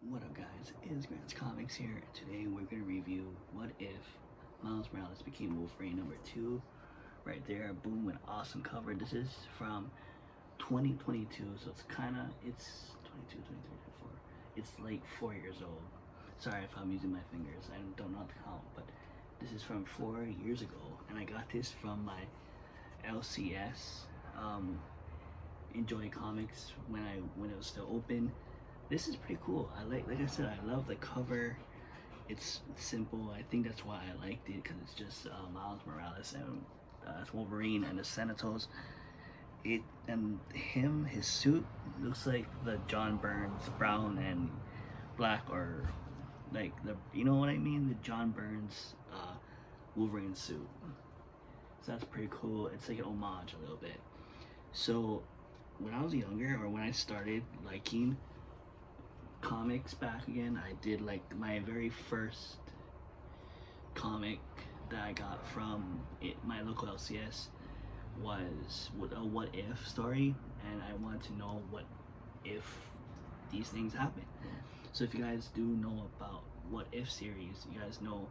What up, guys? It's Grant's Comics here, and today we're going to review What If Miles Morales Became Wolverine number 2. Right there, boom, an awesome cover. This is from 2022, so it's 22, 23, 24. It's like 4 years old. Sorry if I'm using my fingers, I don't know how to count, but this is from 4 years ago, and I got this from my LCS, Enjoy Comics when it was still open. This is pretty cool. Like I said, I love the cover. It's simple. I think that's why I liked it, because it's just Miles Morales and Wolverine and the Senators. His suit looks like the John Burns brown and black, or like you know what I mean, the John Burns Wolverine suit. So that's pretty cool. It's like an homage a little bit. So when I was younger, or when I started liking comics back again, I did like my very first comic that I got from my local LCS was a what if story, and I wanted to know what if these things happen. So if you guys do know about what if series, you guys know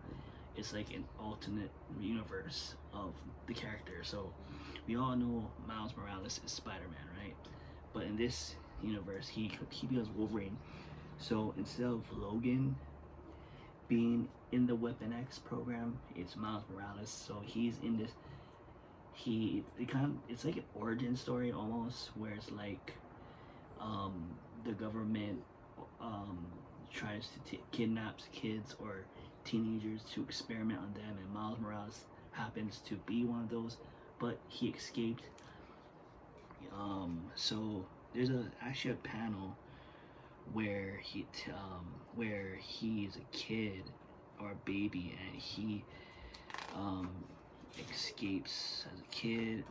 it's like an alternate universe of the character. So we all know Miles Morales is Spider-Man, right? But in this universe, he becomes Wolverine. So instead of Logan being in the Weapon X program, it's Miles Morales. So he's in this. It's like an origin story almost, where it's like the government tries to kidnaps kids or teenagers to experiment on them, and Miles Morales happens to be one of those, but he escaped. So there's actually a panel where he's a kid or a baby, and he escapes as a kid,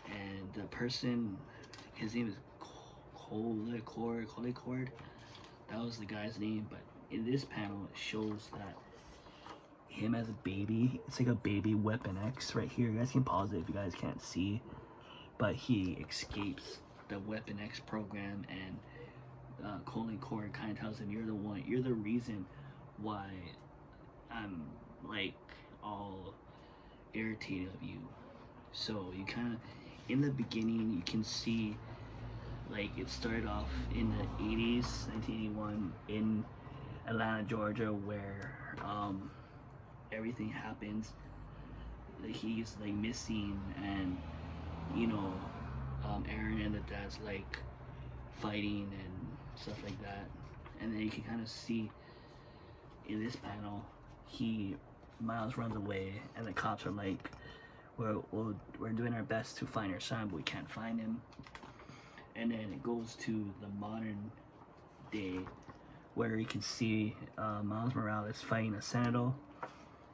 and the person, his name is Colicord. That was the guy's name. But in this panel, it shows that him as a baby, it's like a baby Weapon X right here. You guys can pause it if you guys can't see, but he escapes the Weapon X program, and Colicord kind of tells him, you're the reason why I'm like all irritated of you. So you kind of, in the beginning, you can see like it started off in the 80s, 1981, in Atlanta, Georgia, where everything happens. Like he's like missing, and you know, Aaron and the dad's like fighting and stuff like that. And then you can kind of see in this panel, Miles runs away, and the cops are like, we're doing our best to find your son, but we can't find him. And then it goes to the modern day, where you can see Miles Morales fighting a Senator.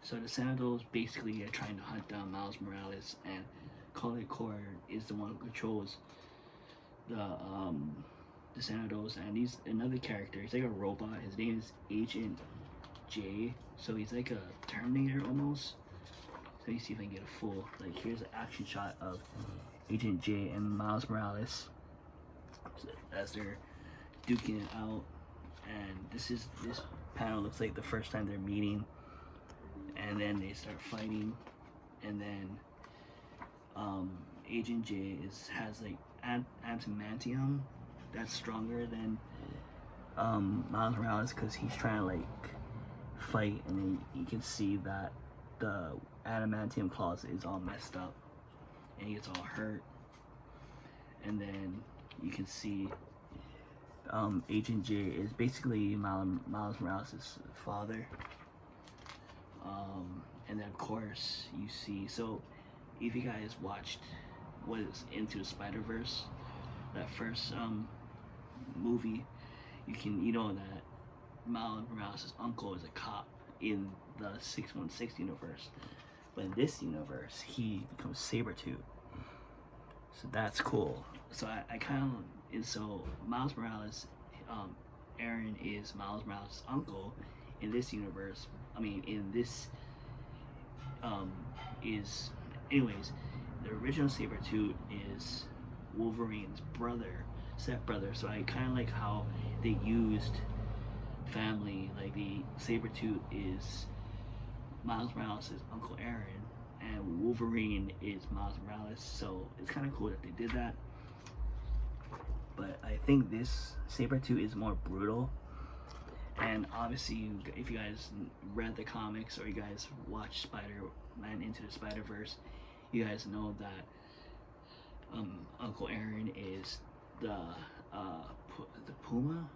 So the Senators basically are trying to hunt down Miles Morales, and Colicord is the one who controls the Senators. And he's another character. He's like a robot. His name is Agent J. So he's like a Terminator almost. So let me see if I can get a full, like, here's an action shot of Agent J and Miles Morales as they're duking it out. And this panel looks like the first time they're meeting, and then they start fighting. And then Agent J has like adamantium that's stronger than Miles Morales, because he's trying to like fight, and then you can see that the adamantium claws is all messed up, and he gets all hurt. And then you can see Agent J is basically Miles Morales' father. And then of course you see, so if you guys watched what is Into the Spider-Verse, that first movie, you know that Miles Morales' uncle is a cop in the 616 universe. But in this universe, he becomes Sabretooth. So that's cool. So I kind of, and so Miles Morales, Aaron is Miles Morales' uncle in this universe. I mean, in this is, anyways, the original Sabretooth is Wolverine's brother, step brother. So I kind of like how they used family. Like the Sabretooth is Miles Morales' Uncle Aaron, and Wolverine is Miles Morales. So it's kind of cool that they did that. But I think this Sabretooth is more brutal. And obviously, if you guys read the comics or you guys watched Spider-Man Into the Spider-Verse, you guys know that Uncle Aaron is the Puma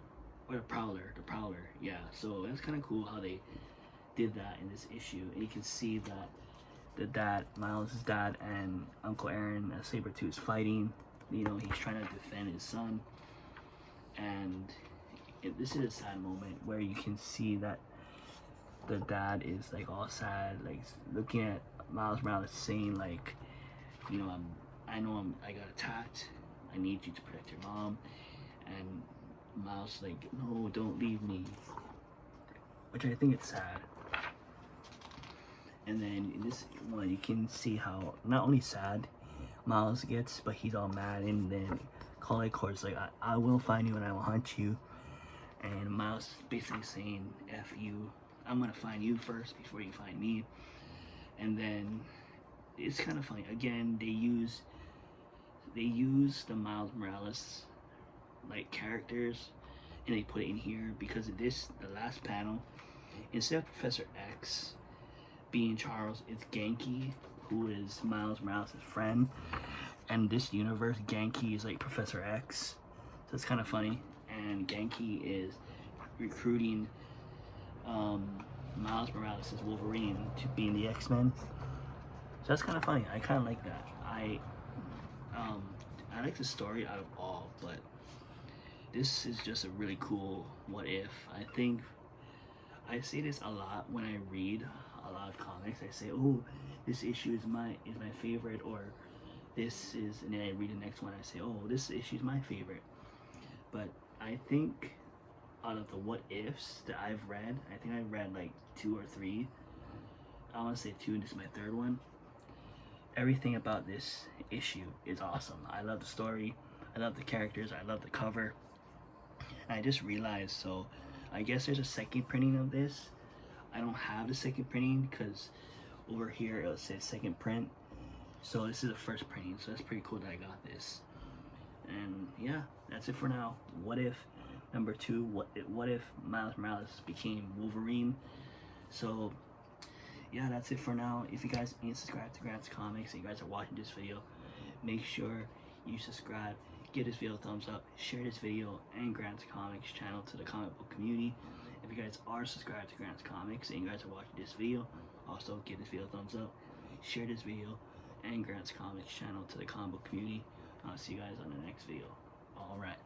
or the Prowler. Yeah. So that's kind of cool how they did that in this issue. And you can see that the dad, Miles' dad, and Uncle Aaron, Sabretooth, is fighting. You know, he's trying to defend his son. And this is a sad moment where you can see that the dad is like all sad, like looking at Miles Morales saying like, you know, I got attacked. I need you to protect your mom. And Miles like, no, don't leave me. Which I think it's sad. And then in this one, you can see how not only sad Miles gets, but he's all mad. And then Collicor's like, I will find you and I will hunt you. And Miles basically saying, F you, I'm gonna find you first before you find me. And then it's kind of funny. Again, they use the Miles Morales like characters, and they put it in here because of this. The last panel, instead of Professor X being Charles, it's Genki, who is Miles Morales' friend. And this universe, Genki is like Professor X, so it's kind of funny. And Genki is recruiting Miles Morales' Wolverine to be in the X-Men. So that's kind of funny. I kind of like that. I like the story out of all, but this is just a really cool what if. I think I say this a lot when I read a lot of comics. I say, oh, this issue is my favorite, or this is, and then I read the next one. I say, oh, this issue is my favorite. But I think out of the what ifs that I've read, I think I've read like 2 or 3. I want to say 2, and this is my 3rd one. Everything about this issue is awesome. I love the story. I love the characters. I love the cover. And I just realized, so I guess there's a second printing of this. I don't have the second printing because over here it says second print. So this is the first printing. So that's pretty cool that I got this. And yeah, that's it for now. What if number 2? What if Miles Morales became Wolverine? So yeah, that's it for now. If you guys ain't subscribed to Grant's Comics and you guys are watching this video, make sure you subscribe, give this video a thumbs up, share this video and Grant's Comics channel to the comic book community. If you guys are subscribed to Grant's Comics and you guys are watching this video, also give this video a thumbs up, share this video and Grant's Comics channel to the comic book community. I'll see you guys on the next video. Alright.